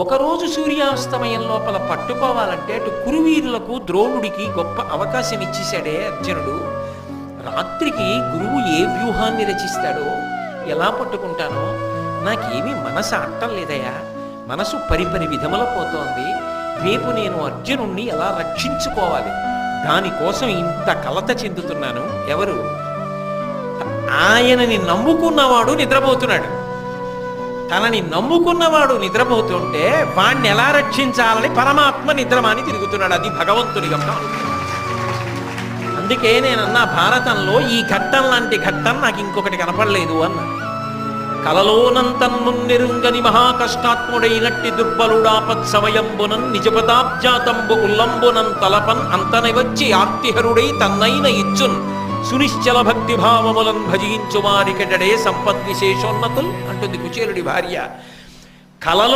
ఒకరోజు సూర్యాస్తమయం లోపల పట్టుకోవాలంటే అటు కురువీరులకు ద్రోణుడికి గొప్ప అవకాశం ఇచ్చేశాడే అర్జునుడు. రాత్రికి గురువు ఏ వ్యూహాన్ని రచిస్తాడో, ఎలా పట్టుకుంటానో నాకేమీ మనసు అట్టం లేదయా. మనసు పరిపరి విధముల పోతోంది. రేపు నేను అర్జునుణ్ణి ఎలా రక్షించుకోవాలి, దానికోసం ఇంత కలత చెందుతున్నాను. ఎవరు? ఆయనని నమ్ముకున్నవాడు నిద్రపోతున్నాడు. తనని నమ్ముకున్నవాడు నిద్రపోతుంటే వాణ్ణి ఎలా రక్షించాలని పరమాత్మ నిద్రమాని తిరుగుతున్నాడు. అది భగవంతుడి గమనం అనుకున్నాను. అందుకే నేనన్నా భారతంలో ఈ ఘట్టం లాంటి ఘట్టం నాకు ఇంకొకటి కనపడలేదు అన్న. కలలోనంతన్నున్నెరుంగని మహాకష్టాత్ముడైనట్టి దుర్బలుడాపత్ సమయంబునన్ నిజపదాబ్జాతంబు ఉల్లంబునం తలపన్ అంతని వచ్చి ఆర్తిహరుడై తన్నైన ఇచ్చున్ సునిశ్చల భక్తి భావములను భజించు వారికెడడే సంపద్విశేషోన్నతుల్ అంటుంది కుచేలుడి భార్య. కలలో